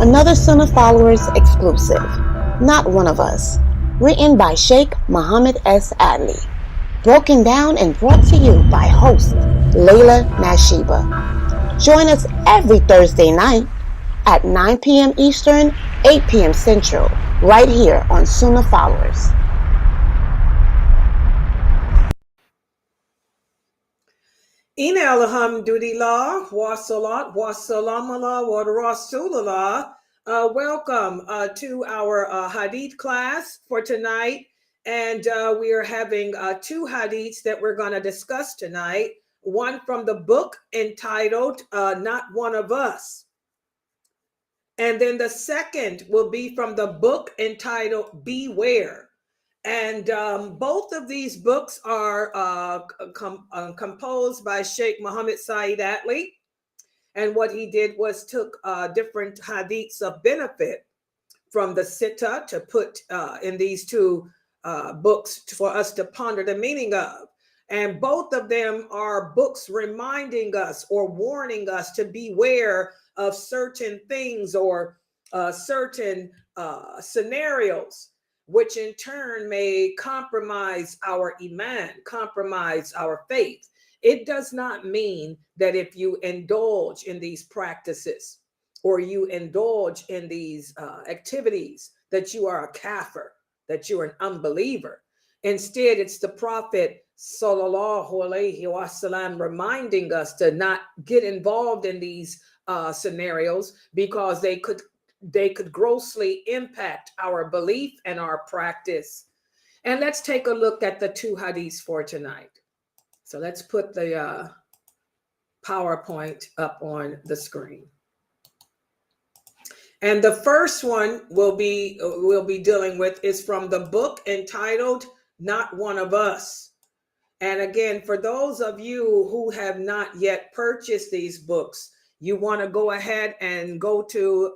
Another Sunnah Followers exclusive, Not One of Us, written by Sheikh Muhammad S. Adli, broken down and brought to you by host Layla Nashiba. Join us every Thursday night at 9 p.m. Eastern, 8 p.m. Central, right here on Sunnah Followers. Ina alhamdulillah, wa salat, wa salam ala, wa rasulullah. Welcome to our hadith class for tonight. And we are having two hadiths that we're going to discuss tonight. One from the book entitled Not One of Us. And then the second will be from the book entitled Beware. And both of these books are composed by Sheikh Muhammad Saeed Atli. And what he did was took different hadiths of benefit from the Sitta to put in these two books for us to ponder the meaning of. And both of them are books reminding us or warning us to beware of certain things or certain scenarios, which in turn may compromise our iman, compromise our faith. It does not mean that if you indulge in these practices or you indulge in these activities that you are a kafir, that you're an unbeliever. Instead, it's the Prophet sallallahu alaihi wasallam reminding us to not get involved in these scenarios because they could grossly impact our belief and our practice. And let's take a look at the two hadiths for tonight. So let's put the PowerPoint up on the screen. And the first one we'll be dealing with is from the book entitled Not One of Us. And again, for those of you who have not yet purchased these books, you want to go ahead and go to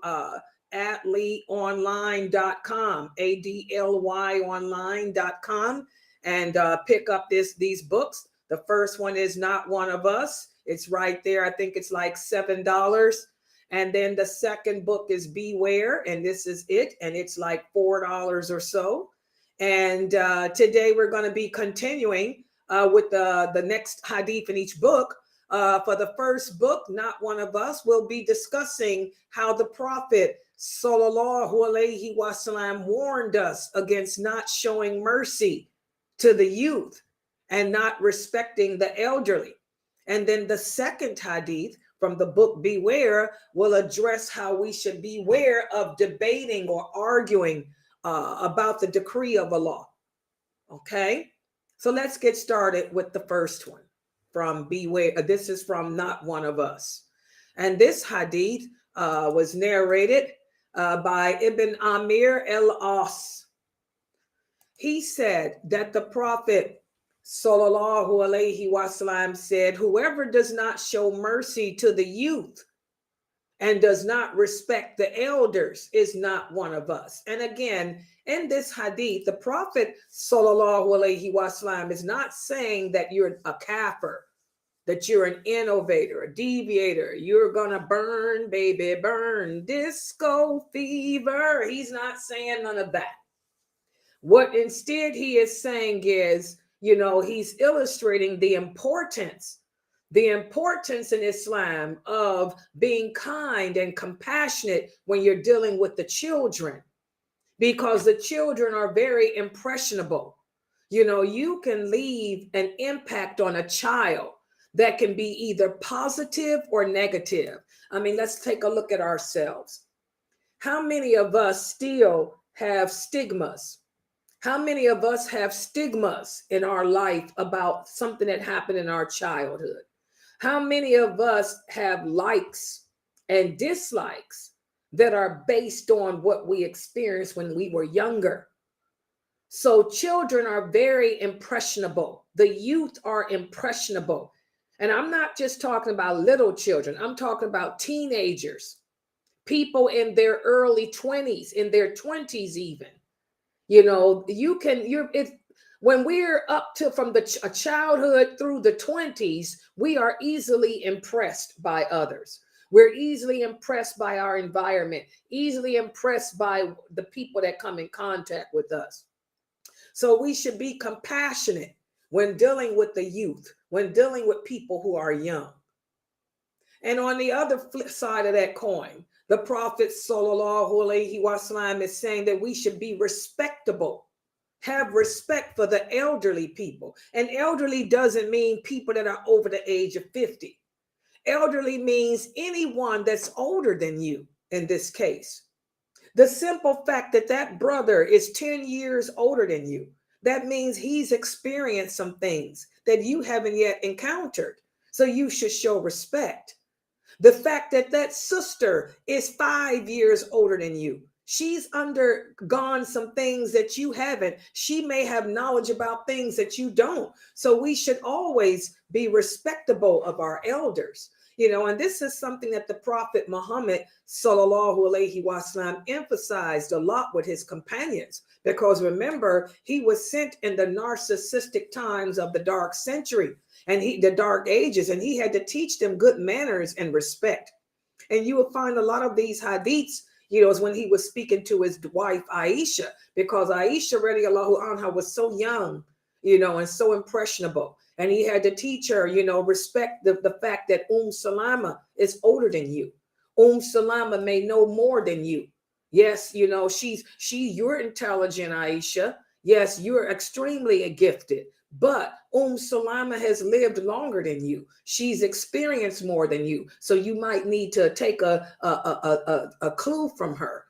adlyonline.com, ADLY online.com, and pick up these books. The first one is Not One of Us. It's right there. I think it's like $7. And then the second book is Beware, and this is it. And it's like $4 or so. And today we're going to be continuing with the next hadith in each book. For the first book, Not One of Us, we'll be discussing how the Prophet sallallahu alaihi wasallam warned us against not showing mercy to the youth and not respecting the elderly. And then the second hadith from the book Beware will address how we should beware of debating or arguing about the decree of Allah. Okay, so let's get started with the first one from Beware. This is from Not One of Us. And this hadith was narrated by Ibn Amir al-As. He said that the Prophet sallallahu alaihi wasallam said, whoever does not show mercy to the youth and does not respect the elders is not one of us. And again, in this hadith, the Prophet sallallahu alaihi wasallam is not saying that you're a kafir, that you're an innovator, a deviator. You're going to burn, baby, burn, disco fever. He's not saying none of that. What instead he is saying is, he's illustrating the importance in Islam of being kind and compassionate when you're dealing with the children, because the children are very impressionable. You can leave an impact on a child that can be either positive or negative. I mean, let's take a look at ourselves. How many of us still have stigmas? How many of us have stigmas in our life about something that happened in our childhood? How many of us have likes and dislikes that are based on what we experienced when we were younger? So children are very impressionable. The youth are impressionable. And I'm not just talking about little children. I'm talking about teenagers, people in their early 20s, in their 20s even. When we're up to from the childhood through the 20s, we are easily impressed by others. We're easily impressed by our environment, easily impressed by the people that come in contact with us. So we should be compassionate when dealing with the youth, when dealing with people who are young. And on the other flip side of that coin, the Prophet Sallallahu Alaihi Wasallam is saying that we should be respectable, have respect for the elderly people. And elderly doesn't mean people that are over the age of 50. Elderly means anyone that's older than you in this case. The simple fact that that brother is 10 years older than you, that means he's experienced some things that you haven't yet encountered. So you should show respect. The fact that that sister is 5 years older than you, she's undergone some things that you haven't. She may have knowledge about things that you don't. So we should always be respectable of our elders. And this is something that the Prophet Muhammad Sallallahu Alaihi Wasallam emphasized a lot with his companions, because remember, he was sent in the narcissistic times of the dark century and the dark ages, and he had to teach them good manners and respect. And you will find a lot of these hadiths, is when he was speaking to his wife Aisha, because Aisha radiallahu anha was so young, and so impressionable. And he had to teach her, respect the fact that Salama is older than you. Salama may know more than you. Yes, you're intelligent, Aisha. Yes, you're extremely gifted. But Salama has lived longer than you. She's experienced more than you. So you might need to take a clue from her.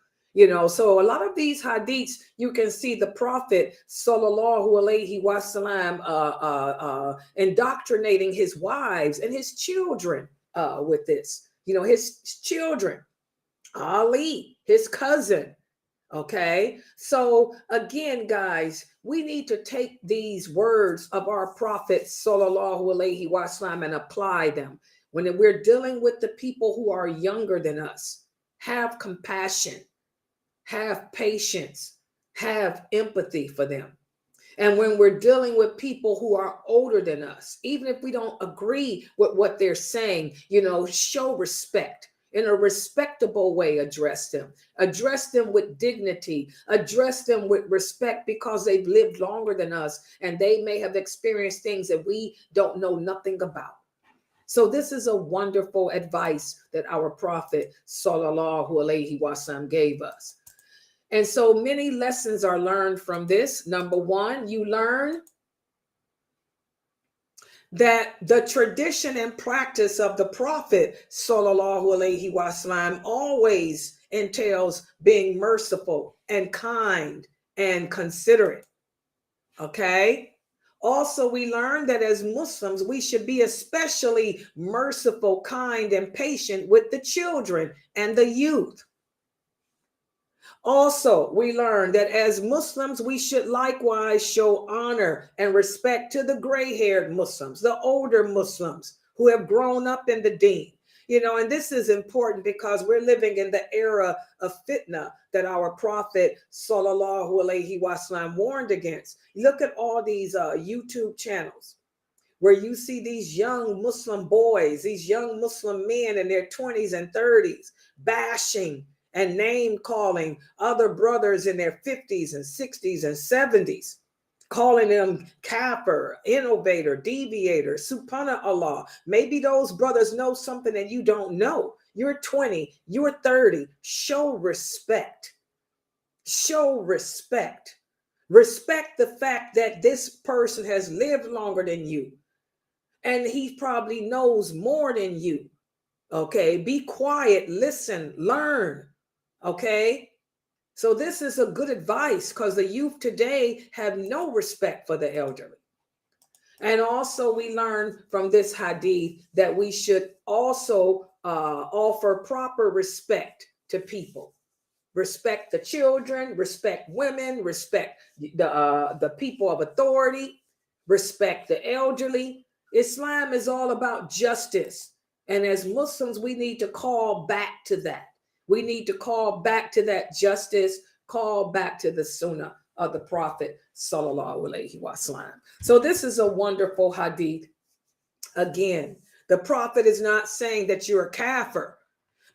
So a lot of these hadiths, you can see the Prophet Sallallahu Alaihi Wasallam indoctrinating his wives and his children with this. His children, Ali, his cousin. Okay, so again, guys, we need to take these words of our Prophet Sallallahu Alaihi Wasallam and apply them when we're dealing with the people who are younger than us. Have compassion. Have patience, have empathy for them. And when we're dealing with people who are older than us, even if we don't agree with what they're saying, show respect. In a respectable way, address them with dignity, address them with respect, because they've lived longer than us and they may have experienced things that we don't know nothing about. So this is a wonderful advice that our Prophet Sallallahu Alaihi Wasallam gave us. And so many lessons are learned from this. Number one, you learn that the tradition and practice of the Prophet Sallallahu Alaihi Wasallam always entails being merciful and kind and considerate. Okay? Also, we learn that as Muslims, we should be especially merciful, kind, and patient with the children and the youth. Also, we learn that as Muslims, we should likewise show honor and respect to the gray-haired Muslims, the older Muslims who have grown up in the deen. And this is important because we're living in the era of fitna that our Prophet Sallallahu Alaihi Wasallam warned against. Look at all these YouTube channels where you see these young Muslim boys, these young Muslim men in their 20s and 30s bashing and name calling other brothers in their 50s and 60s and 70s, calling them kafir, innovator, deviator, subhanallah. Maybe those brothers know something that you don't know. You're 20, you're 30. Show respect. Show respect. Respect the fact that this person has lived longer than you, and he probably knows more than you. Okay, be quiet, listen, learn. Okay, so this is a good advice because the youth today have no respect for the elderly. And also we learn from this hadith that we should also offer proper respect to people. Respect the children, respect women, respect the people of authority, respect the elderly. Islam is all about justice. And as Muslims, we need to call back to that. We need to call back to that justice, call back to the sunnah of the Prophet Sallallahu Alaihi Wasallam. So this is a wonderful hadith. Again, the Prophet is not saying that you're a kafir.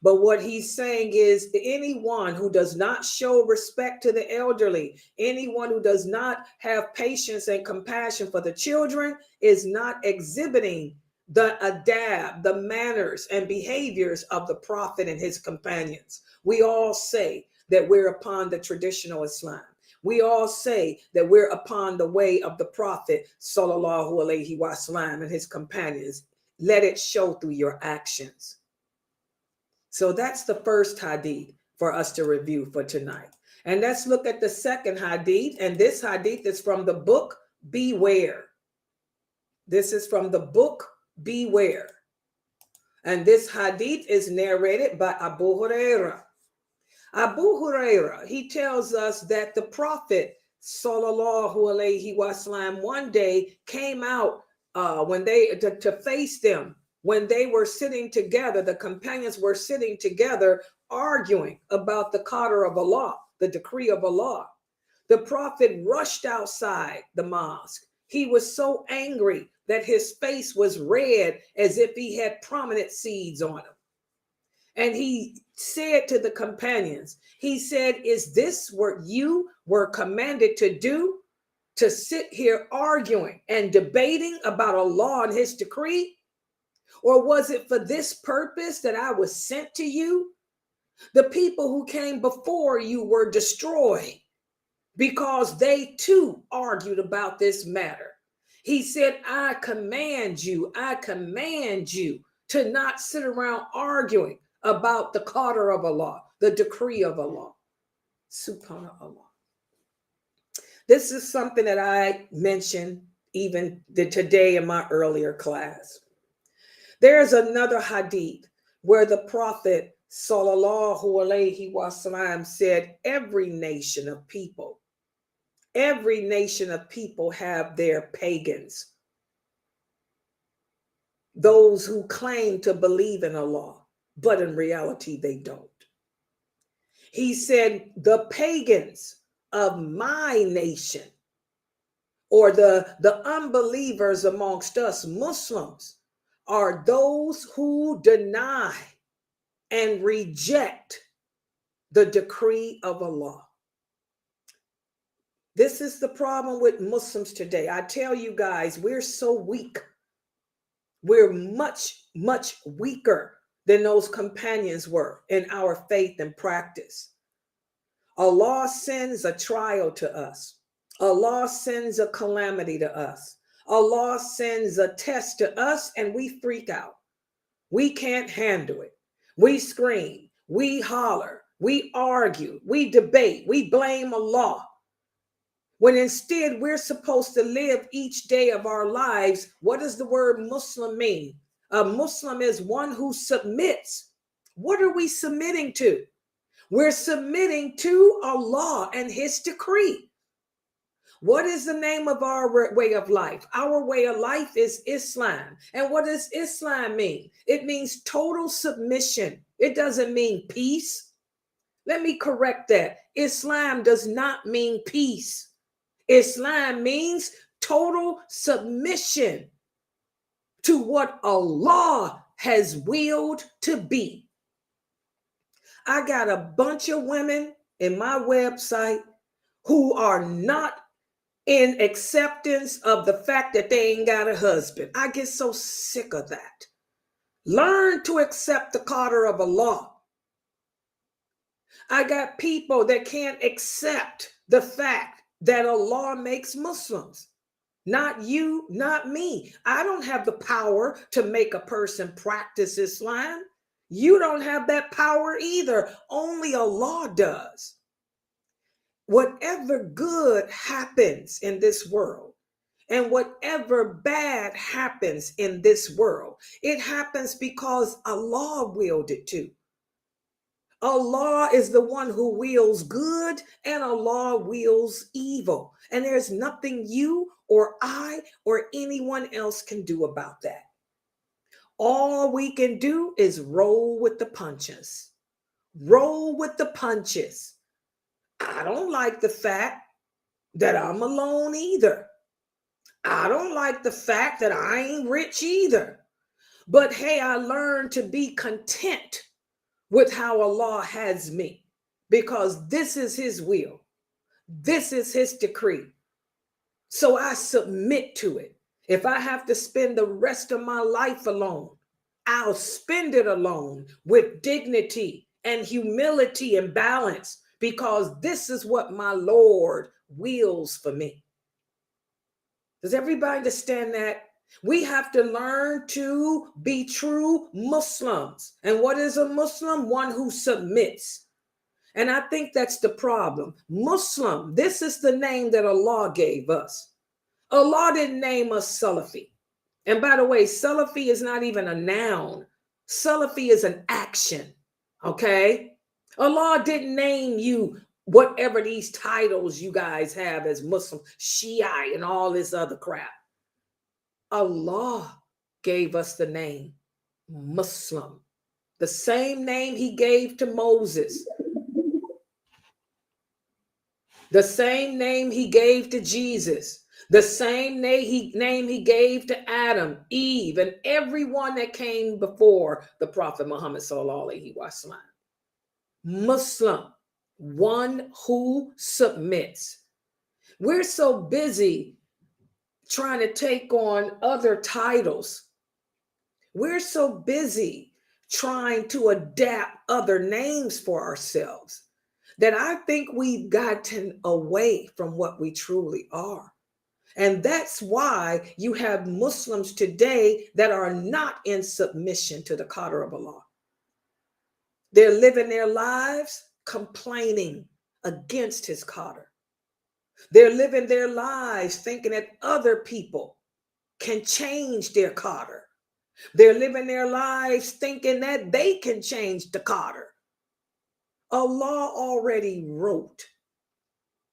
But what he's saying is anyone who does not show respect to the elderly, anyone who does not have patience and compassion for the children is not exhibiting the adab, the manners and behaviors of the prophet and his companions. We all say that we're upon the traditional Islam. We all say that we're upon the way of the prophet, sallallahu alaihi wasallam, and his companions. Let it show through your actions. So that's the first hadith for us to review for tonight. And let's look at the second hadith. And this hadith is from the book Beware. This is from the book Beware. And this hadith is narrated by Abu Hurairah. Abu Hurairah, he tells us that the Prophet sallallahu alaihi wasallam one day came out when they to face them. When they were sitting together, the companions were sitting together arguing about the qadr of Allah, the decree of Allah. The Prophet rushed outside the mosque. He was so angry that his face was red as if he had prominent seeds on him. And he said to the companions, he said, is this what you were commanded to do? To sit here arguing and debating about Allah and his decree? Or was it for this purpose that I was sent to you? The people who came before you were destroyed because they too argued about this matter. He said, I command you to not sit around arguing about the qadr of Allah, the decree of Allah. Subhanallah. This is something that I mentioned even today in my earlier class. There's another hadith where the Prophet sallallahu alaihi wasallam said, every nation of people have their pagans. Those who claim to believe in Allah, but in reality they don't. He said, the pagans of my nation, or the unbelievers amongst us Muslims, are those who deny and reject the decree of Allah. This is the problem with Muslims today. I tell you guys, we're so weak. We're much, much weaker than those companions were in our faith and practice. Allah sends a trial to us. Allah sends a calamity to us. Allah sends a test to us and we freak out. We can't handle it. We scream, we holler, we argue, we debate, we blame Allah. When instead we're supposed to live each day of our lives. What does the word Muslim mean? A Muslim is one who submits. What are we submitting to? We're submitting to Allah and his decree. What is the name of our way of life? Our way of life is Islam. And what does Islam mean? It means total submission. It doesn't mean peace. Let me correct that. Islam does not mean peace. Islam means total submission to what Allah has willed to be. I got a bunch of women in my website who are not in acceptance of the fact that they ain't got a husband. I get so sick of that. Learn to accept the qadr of Allah. I got people that can't accept the fact that Allah makes Muslims. Not you, not me. I don't have the power to make a person practice Islam. You don't have that power either. Only Allah does. Whatever good happens in this world and whatever bad happens in this world, it happens because Allah willed it to. Allah is the one who wills good and Allah wills evil. And there's nothing you or I or anyone else can do about that. All we can do is roll with the punches. Roll with the punches. I don't like the fact that I'm alone either. I don't like the fact that I ain't rich either. But hey, I learned to be content with how Allah has me, because this is his will. This is his decree. So I submit to it. If I have to spend the rest of my life alone, I'll spend it alone with dignity and humility and balance, because this is what my Lord wills for me. Does everybody understand that? We have to learn to be true Muslims. And what is a Muslim? One who submits. And I think that's the problem. Muslim, this is the name that Allah gave us. Allah didn't name us Salafi. And by the way, Salafi is not even a noun. Salafi is an action. Okay? Allah didn't name you whatever these titles you guys have as Muslim, Shia, and all this other crap. Allah gave us the name Muslim. The same name he gave to Moses. The same name he gave to Jesus. The same name he gave to Adam, Eve, and everyone that came before the Prophet Muhammad sallallahu alaihi wasallam. Muslim, one who submits. We're so busy trying to take on other titles. We're so busy trying to adapt other names for ourselves that I think we've gotten away from what we truly are. And that's why you have Muslims today that are not in submission to the qadr of Allah. They're living their lives complaining against his qadr. They're living their lives thinking that other people can change their qadr. They're living their lives thinking that they can change the qadr. Allah already wrote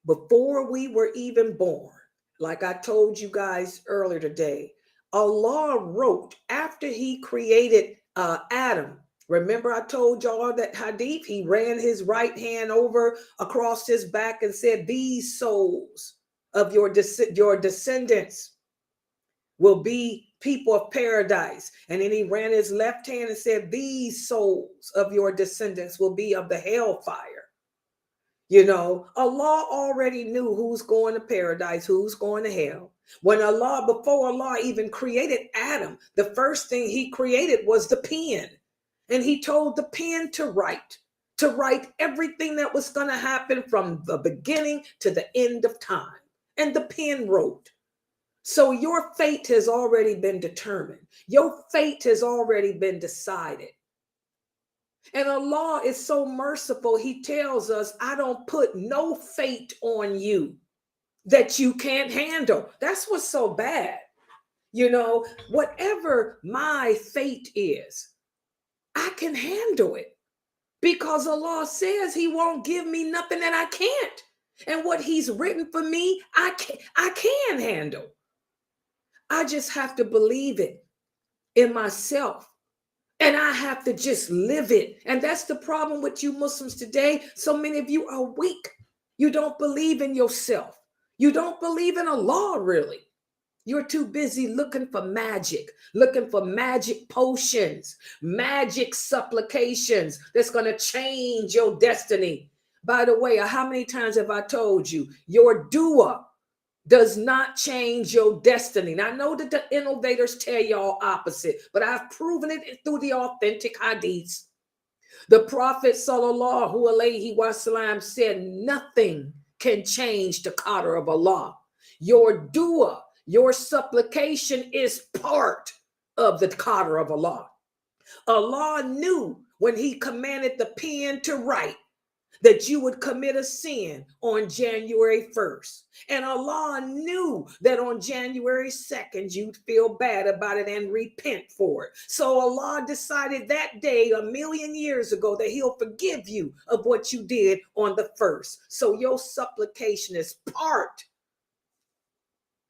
before we were even born. Like I told you guys earlier today, Allah wrote after he created Adam. Remember I told y'all that hadith? He ran his right hand over across his back and said, these souls of your descendants will be people of paradise. And then he ran his left hand and said, these souls of your descendants will be of the hellfire. You know, Allah already knew who's going to paradise, who's going to hell. Before Allah even created Adam, the first thing he created was the pen. And he told the pen to write everything that was going to happen from the beginning to the end of time. And the pen wrote. So your fate has already been determined. Your fate has already been decided. And Allah is so merciful. He tells us, I don't put no fate on you that you can't handle. That's what's so bad. You know, whatever my fate is, I can handle it because Allah says he won't give me nothing that I can't. And what he's written for me, I can handle. I just have to believe it in myself. And I have to just live it. And that's the problem with you Muslims today. So many of you are weak. You don't believe in yourself. You don't believe in Allah, really. You're too busy looking for magic potions, magic supplications that's going to change your destiny. By the way, how many times have I told you your dua does not change your destiny? Now, I know that the innovators tell y'all opposite, but I've proven it through the authentic hadiths. The Prophet sallallahu alaihi wasallam said nothing can change the qadr of Allah. Your dua, your supplication is part of the qadr of Allah. Allah knew when he commanded the pen to write that you would commit a sin on January 1st. And Allah knew that on January 2nd, you'd feel bad about it and repent for it. So Allah decided that day, 1,000,000 years ago, that he'll forgive you of what you did on the 1st. So your supplication is part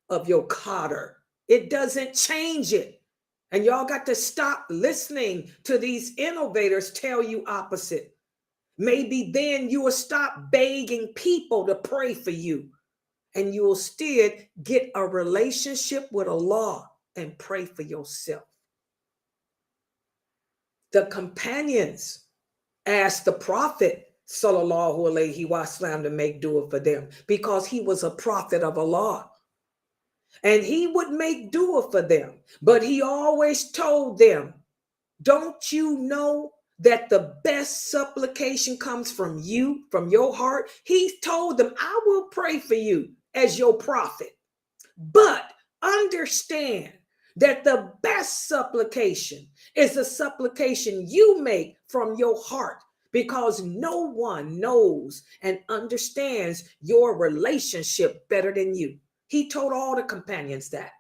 of your qadr. It doesn't change it. And y'all got to stop listening to these innovators tell you opposite. Maybe then you will stop begging people to pray for you, and you will still get a relationship with Allah and pray for yourself. The companions asked the Prophet sallallahu alaihi wasallam to make dua for them, because he was a prophet of Allah. And he would make dua for them. But he always told them, don't you know that the best supplication comes from you, from your heart? He told them, I will pray for you as your prophet. But understand that the best supplication is the supplication you make from your heart, because no one knows and understands your relationship better than you. He told all the companions that.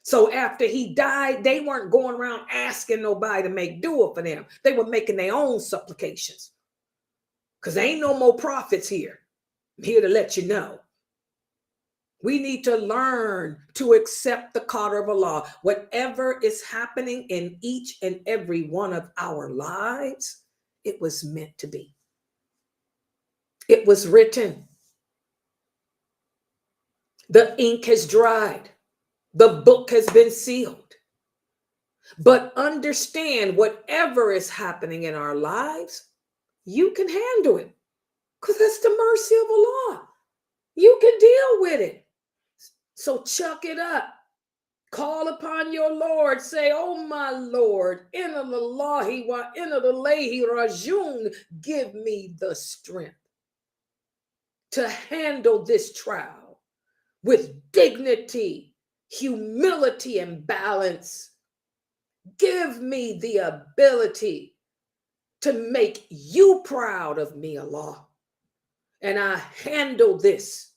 So after he died, they weren't going around asking nobody to make dua for them. They were making their own supplications, because there ain't no more prophets here. I'm here to let you know. We need to learn to accept the qadr of Allah. Whatever is happening in each and every one of our lives, it was meant to be. It was written. The ink has dried. The book has been sealed. But understand, whatever is happening in our lives, you can handle it, because that's the mercy of Allah. You can deal with it. So chuck it up. Call upon your Lord. Say, oh my Lord, inna lillahi wa inna ilayhi rajiun. Give me the strength to handle this trial with dignity, humility, and balance. Give me the ability to make you proud of me, Allah. And I handle this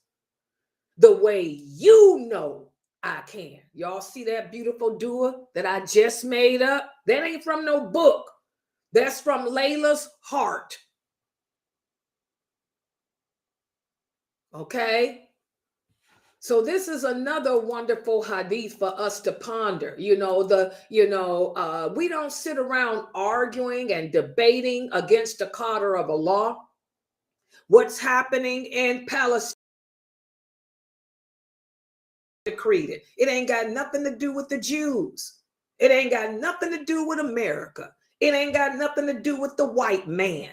the way you know I can. Y'all see that beautiful dua that I just made up? That ain't from no book. That's from Layla's heart. Okay? So this is another wonderful hadith for us to ponder. We don't sit around arguing and debating against the qadr of Allah. What's happening in Palestine? Decreed it. It ain't got nothing to do with the Jews. It ain't got nothing to do with America. It ain't got nothing to do with the white man.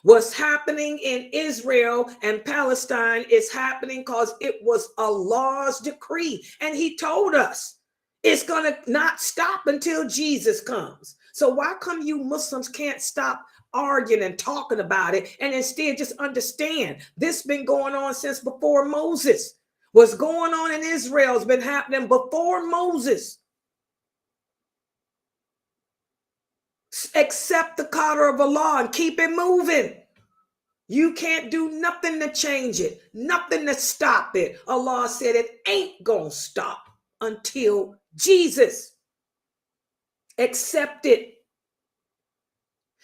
What's happening in Israel and Palestine is happening because it was Allah's decree. And he told us it's going to not stop until Jesus comes. So why come you Muslims can't stop arguing and talking about it, and instead just understand this been going on since before Moses? What's going on in Israel has been happening before Moses. Accept the qadr of Allah and keep it moving. You can't do nothing to change it, nothing to stop it. Allah said it ain't gonna stop until Jesus. Accept it.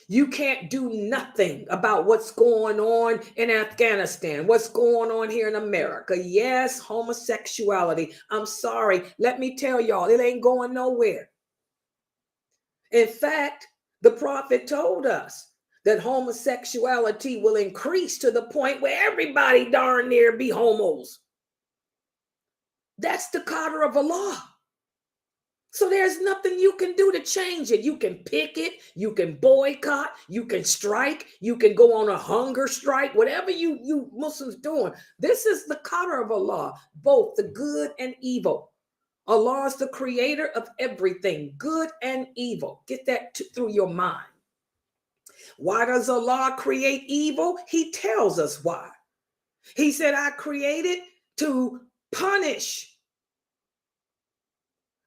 You can't do nothing about what's going on in Afghanistan, what's going on here in America. Yes, homosexuality. I'm sorry. Let me tell y'all, it ain't going nowhere. In fact, the Prophet told us that homosexuality will increase to the point where everybody darn near be homos. That's the qadr of Allah. So there's nothing you can do to change it. You can picket, you can boycott, you can strike, you can go on a hunger strike, whatever you Muslims doing. This is the qadr of Allah, both the good and evil. Allah is the creator of everything, good and evil. Get that through your mind. Why does Allah create evil? He tells us why. He said, I created to punish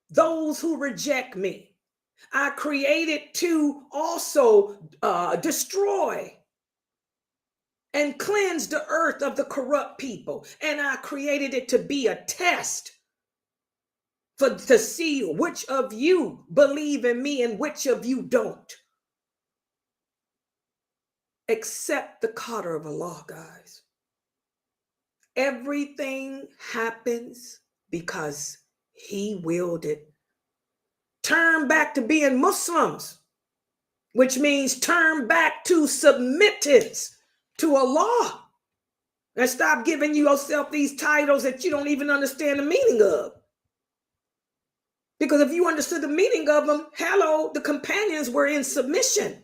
those who reject me. I created to also destroy and cleanse the earth of the corrupt people. And I created it to be a test to see which of you believe in me and which of you don't. Accept the qadr of Allah, guys. Everything happens because He willed it. Turn back to being Muslims, which means turn back to submittance to Allah. And stop giving yourself these titles that you don't even understand the meaning of. Because if you understood the meaning of them, hello, the companions were in submission.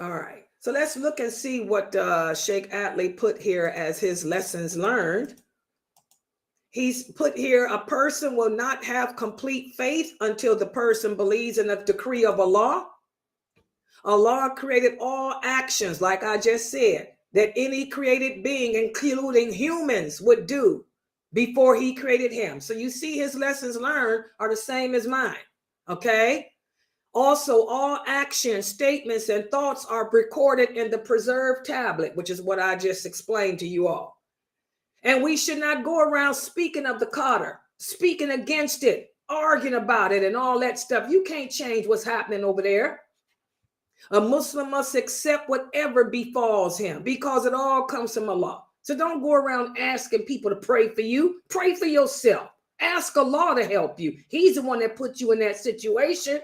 All right. So let's look and see what Sheikh Atlee put here as his lessons learned. He's put here, a person will not have complete faith until the person believes in the decree of Allah. Allah created all actions, like I just said, that any created being, including humans, would do before he created him. So you see his lessons learned are the same as mine, okay? Also, all actions, statements, and thoughts are recorded in the preserved tablet, which is what I just explained to you all. And we should not go around speaking of the Qadr, speaking against it, arguing about it and all that stuff. You can't change what's happening over there. A Muslim must accept whatever befalls him because it all comes from Allah. So don't go around asking people to pray for you. Pray for yourself. Ask Allah to help you. He's the one that put you in that situation.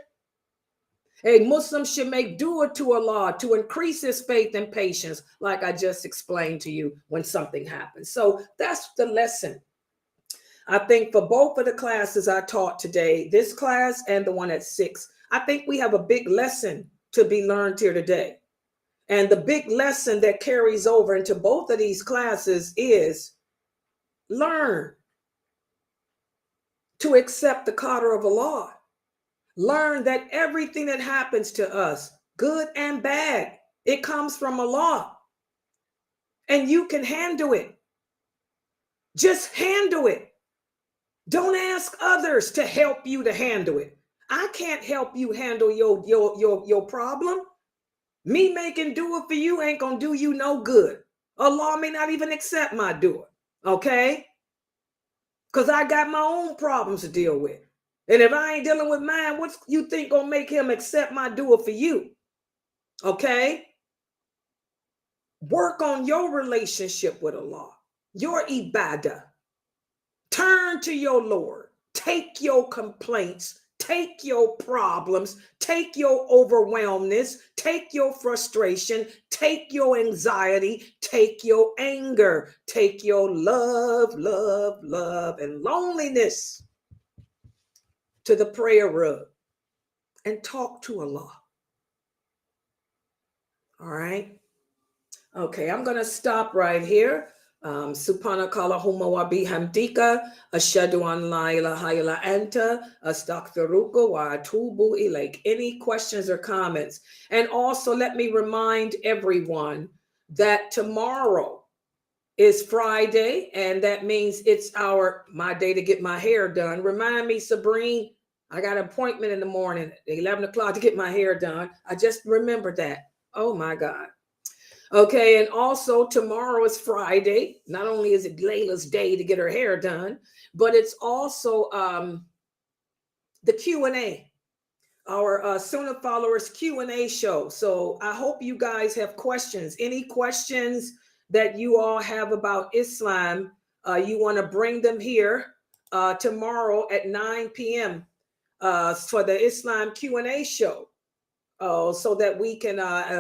A Muslim should make dua to Allah to increase his faith and patience, like I just explained to you when something happens. So that's the lesson. I think for both of the classes I taught today, this class and the one at 6, I think we have a big lesson to be learned here today. And the big lesson that carries over into both of these classes is learn to accept the qadr of Allah. Learn that everything that happens to us, good and bad, it comes from Allah. And you can handle it. Just handle it. Don't ask others to help you to handle it. I can't help you handle your problem. Me making dua for you ain't gonna do you no good. Allah may not even accept my dua, okay? Because I got my own problems to deal with. And if I ain't dealing with mine, what you think gonna make him accept my dua for you? Okay? Work on your relationship with Allah, your ibadah. Turn to your Lord. Take your complaints, take your problems, take your overwhelmness, take your frustration, take your anxiety, take your anger, take your love, and loneliness to the prayer rug and talk to Allah. All right. Okay, I'm going to stop right here. Subhanakallahumma wa bihamdika ashhadu an la ilaha illa anta astaghfiruka wa atubu ilaik. Any questions or comments? And also let me remind everyone that tomorrow is Friday, and that means it's my day to get my hair done. Remind me, Sabrine, I got an appointment in the morning at 11 o'clock to get my hair done. I just remembered that. Oh my God. Okay, and also tomorrow is Friday. Not only is it Layla's day to get her hair done, but it's also the Q&A, our Sunnah Followers Q&A show. So I hope you guys have questions. Any questions that you all have about Islam, you want to bring them here tomorrow at 9 p.m. For the Islam Q&A show. So that we can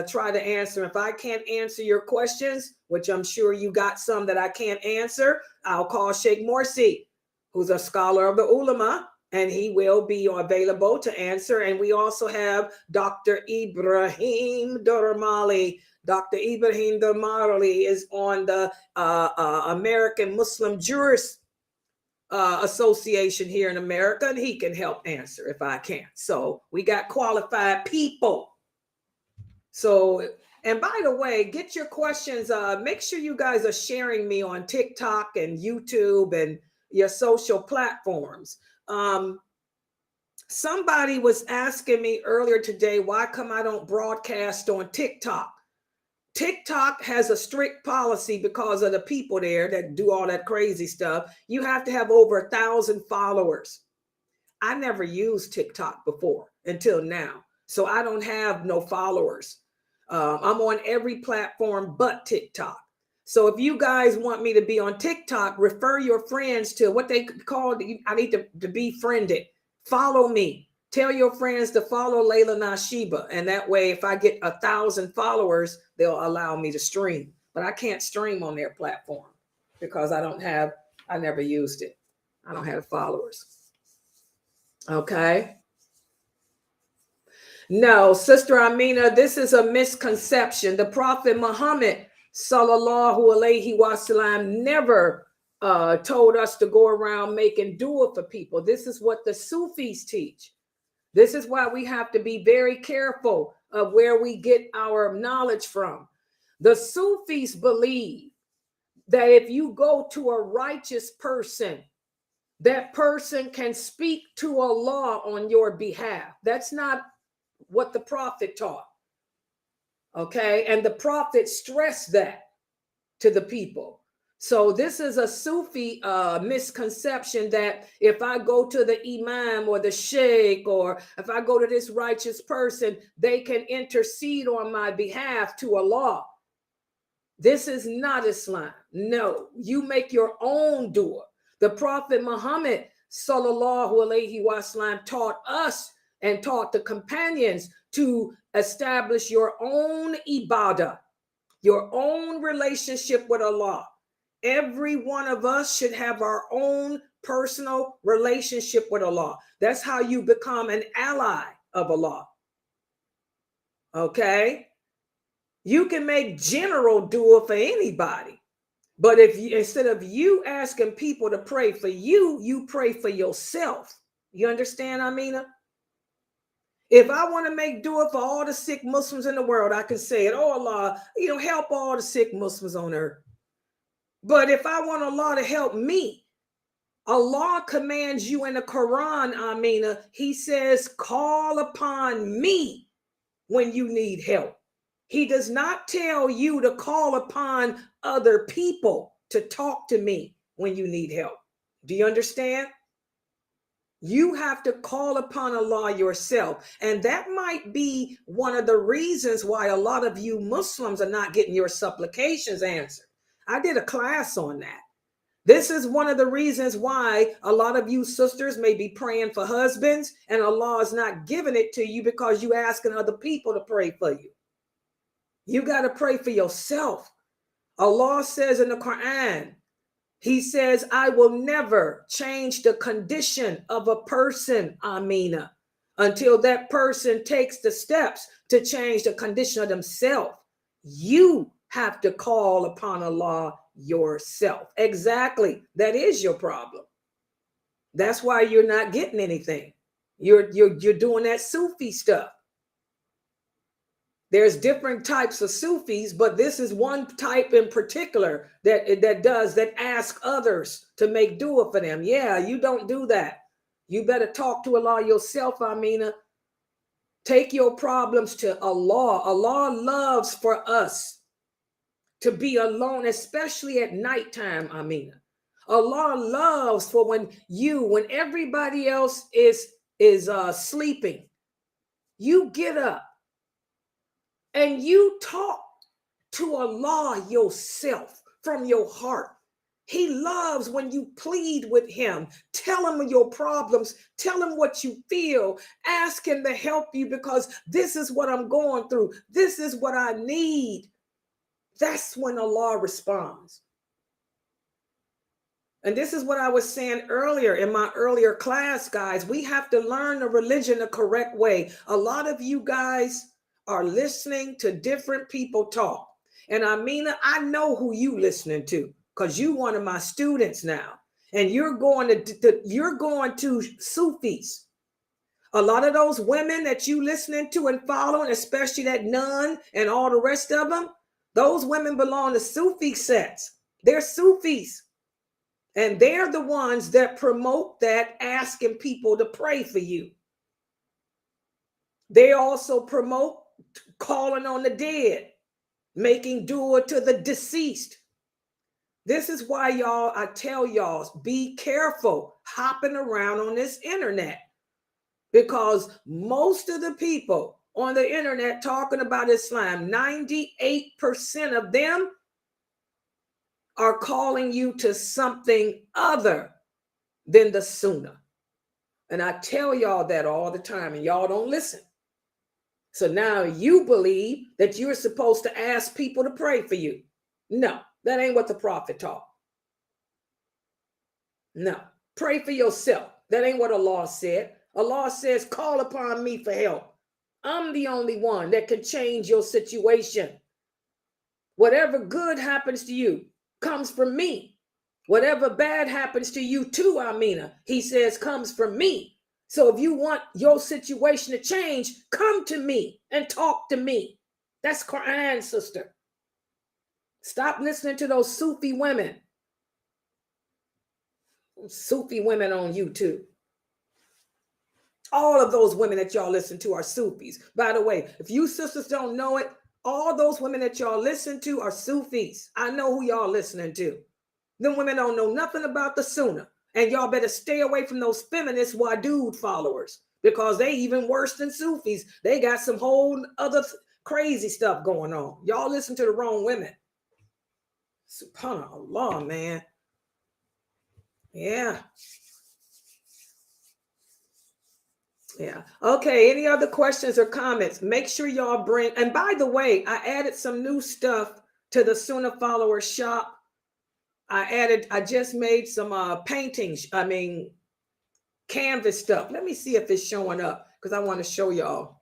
try to answer. If I can't answer your questions, which I'm sure you got some that I can't answer, I'll call Sheikh Morsi, who's a scholar of the ulama, and he will be available to answer. And we also have Dr. Ibrahim Dormali. Dr. Ibrahim Dormali is on the American Muslim Jurist Association here in America, and he can help answer if I can. So we got qualified people. So, and by the way, get your questions. Make sure you guys are sharing me on TikTok and YouTube and your social platforms. Somebody was asking me earlier today, why come I don't broadcast on TikTok? TikTok has a strict policy because of the people there that do all that crazy stuff. You have to have over 1,000 followers. I never used TikTok before until now. So I don't have no followers. I'm on every platform but TikTok. So if you guys want me to be on TikTok, refer your friends to what they call, I need to be friended. Follow me. Tell your friends to follow Layla Nashiba. And that way, if I get 1,000 followers, they'll allow me to stream. But I can't stream on their platform because I never used it. I don't have followers. Okay. No, Sister Amina, this is a misconception. The Prophet Muhammad, sallallahu alaihi wasallam, never told us to go around making dua for people. This is what the Sufis teach. This is why we have to be very careful of where we get our knowledge from. The Sufis believe that if you go to a righteous person, that person can speak to Allah on your behalf. That's not what the Prophet taught. Okay. And the Prophet stressed that to the people. So this is a Sufi misconception that if I go to the Imam or the Sheikh, or if I go to this righteous person, they can intercede on my behalf to Allah. This is not Islam. No, you make your own dua. The Prophet Muhammad sallallahu alaihi wasallam taught us and taught the companions to establish your own ibadah, your own relationship with Allah. Every one of us should have our own personal relationship with Allah. That's how you become an ally of Allah. Okay? You can make general dua for anybody. But if you, instead of you asking people to pray for you, you pray for yourself. You understand, Amina? If I want to make dua for all the sick Muslims in the world, I can say it, oh Allah, help all the sick Muslims on earth. But if I want Allah to help me, Allah commands you in the Quran, Amina. He says, call upon me when you need help. He does not tell you to call upon other people to talk to me when you need help. Do you understand? You have to call upon Allah yourself. And that might be one of the reasons why a lot of you Muslims are not getting your supplications answered. I did a class on that. This is one of the reasons why a lot of you sisters may be praying for husbands and Allah is not giving it to you because you asking other people to pray for you. You got to pray for yourself. Allah says in the Quran, He says, I will never change the condition of a person, Amina, until that person takes the steps to change the condition of themselves. You have to call upon Allah yourself. Exactly. That is your problem. That's why you're not getting anything. You're doing that Sufi stuff. There's different types of Sufis, but this is one type in particular that ask others to make dua for them. Yeah, you don't do that. You better talk to Allah yourself, Amina. Take your problems to Allah. Allah loves for us to be alone, especially at nighttime, Amina. Allah loves for when everybody else is sleeping, you get up and you talk to Allah yourself from your heart. He loves when you plead with him. Tell him your problems. Tell him what you feel. Ask him to help you because this is what I'm going through. This is what I need. That's when Allah responds. And this is what I was saying earlier in my earlier class, guys. We have to learn the religion the correct way. A lot of you guys are listening to different people talk. And Amina, I know who you listening to because you one of my students now. And you're going to Sufis. A lot of those women that you listening to and following, especially that nun and all the rest of them, those women belong to Sufi sects. They're Sufis. And they're the ones that promote that, asking people to pray for you. They also promote calling on the dead, making dua to the deceased. This is why I tell y'all, be careful hopping around on this internet, because most of the people on the internet talking about Islam, 98% of them are calling you to something other than the Sunnah. And I tell y'all that all the time and y'all don't listen. So now you believe that you're supposed to ask people to pray for you. No, that ain't what the Prophet taught. No, pray for yourself. That ain't what Allah said. Allah says, call upon me for help. I'm the only one that can change your situation. Whatever good happens to you comes from me. Whatever bad happens to you too, Amina, he says, comes from me. So if you want your situation to change, come to me and talk to me. That's Quran, sister. Stop listening to those Sufi women. Sufi women on YouTube. All of those women that y'all listen to are Sufis. By the way, if you sisters don't know it, all those women that y'all listen to are Sufis. I know who y'all listening to. Them women don't know nothing about the Sunnah. And y'all better stay away from those feminist Wadud followers, because they even worse than Sufis. They got some whole other crazy stuff going on. Y'all listen to the wrong women. SubhanAllah, man. Yeah. Yeah. Okay. Any other questions or comments? Make sure y'all bring. And by the way, I added some new stuff to the Sunnahfollowers shop. I just made some paintings. Canvas stuff. Let me see if it's showing up, because I want to show y'all.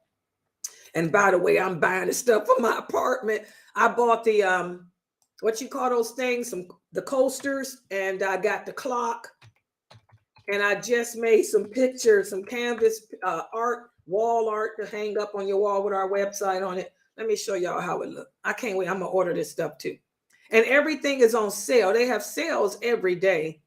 And by the way, I'm buying the stuff for my apartment. I bought the what you call those things? The coasters, and I got the clock. And I just made some pictures, some canvas art, wall art to hang up on your wall with our website on it. Let me show y'all how it looks. I can't wait. I'm going to order this stuff too. And everything is on sale. They have sales every day.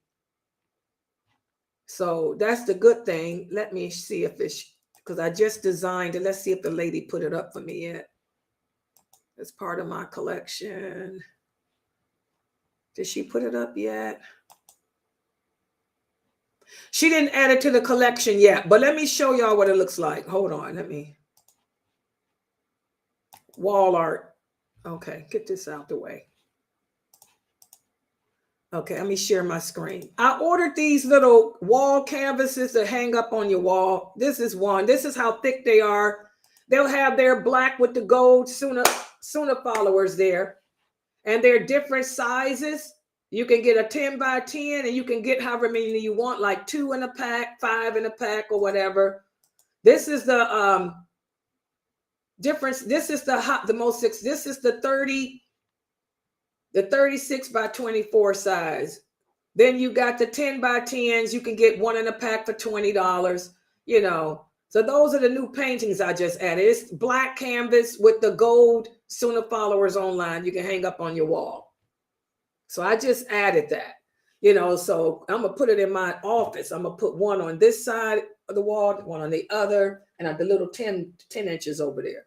So that's the good thing. Let me see if it's, because I just designed it. Let's see if the lady put it up for me yet. It's part of my collection. Did she put it up yet? She didn't add it to the collection yet, but let me show y'all what it looks like. Hold on, wall art. Okay, get this out the way. Okay, let me share my screen. I ordered these little wall canvases to hang up on your wall. This is one. This is how thick they are. They'll have their black with the gold Sunnah followers there. And they're different sizes. You can get a 10 by 10, and you can get however many you want, like 2 in a pack, 5 in a pack, or whatever. This is the difference. This is the most. This is the 36 by 24 size. Then you got the 10 by 10s. You can get 1 in a pack for $20. You know. So those are the new paintings I just added. It's black canvas with the gold Sunnahfollowers online. You can hang up on your wall. So I just added that, you know, so I'm going to put it in my office. I'm going to put one on this side of the wall, one on the other, and the little 10 inches over there.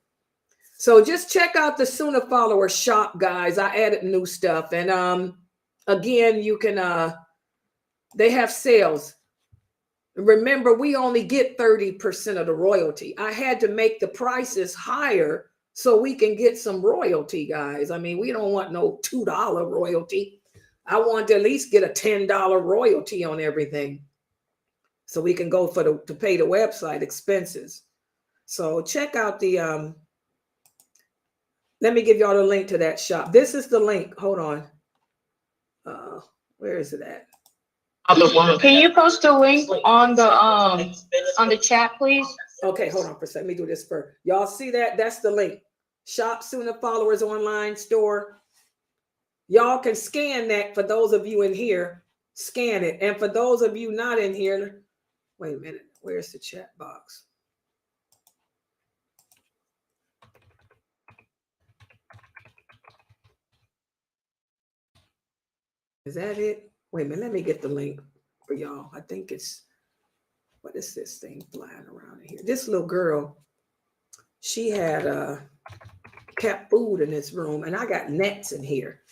So just check out the Sunnahfollowers shop, guys. I added new stuff. And again, you can, they have sales. Remember, we only get 30% of the royalty. I had to make the prices higher so we can get some royalty, guys. I mean, we don't want no $2 royalty. I want to at least get a $10 royalty on everything, so we can go to pay the website expenses. So check out the let me give y'all the link to that shop. This is the link. Hold on. Where is it at? Can you post the link on the chat, please? Okay, hold on for a second. Let me do this first. Y'all see that? That's the link. Shop Sunnahfollowers online store. Y'all can scan that. For those of you in here, scan it. And for those of you not in here, wait a minute. Where's the chat box? Is that it? Wait a minute. Let me get the link for y'all. I think it's, what is this thing flying around in here? This little girl, she had kept food in this room, and I got nets in here.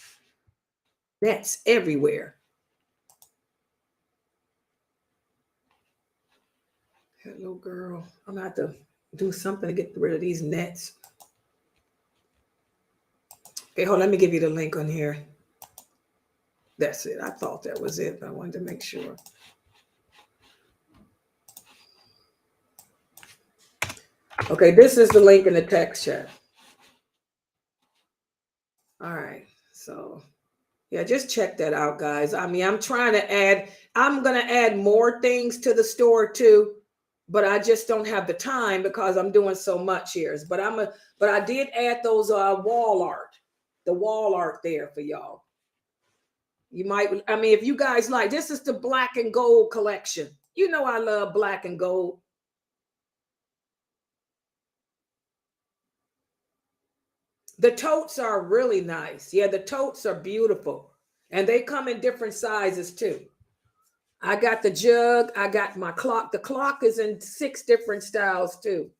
Nets everywhere. Hello, girl. I'm gonna have to do something to get rid of these nets. Okay, hold on. Let me give you the link on here. That's it. I thought that was it, but I wanted to make sure. Okay, this is the link in the text chat. All right, so yeah, just check that out, guys. I mean, I'm going to add more things to the store too. but I just don't have the time because I'm doing so much here. But I did add those wall art there for y'all. You might, I mean, if you guys like, this is the black and gold collection. You know I love black and gold. The totes are really nice. Yeah, the totes are beautiful. And they come in different sizes too. I got the jug. I got my clock. The clock is in 6 different styles too.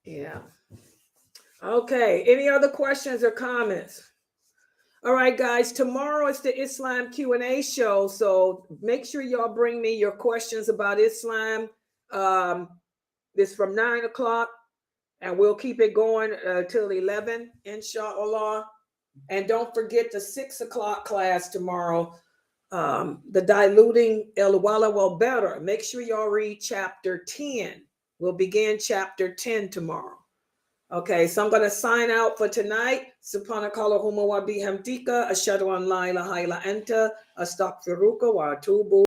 Yeah. Okay. Any other questions or comments? All right, guys. Tomorrow is the Islam Q&A show. So make sure y'all bring me your questions about Islam. This from 9 o'clock. And we'll keep it going till 11, inshallah. And don't forget the 6 o'clock class tomorrow. The diluting el wala wal better. Make sure y'all read chapter 10. We'll begin chapter 10 tomorrow. Okay, so I'm going to sign out for tonight. Subhanakallahumma wa bihamdika ashhadu an la ilaha illa anta astaghfiruka wa atubu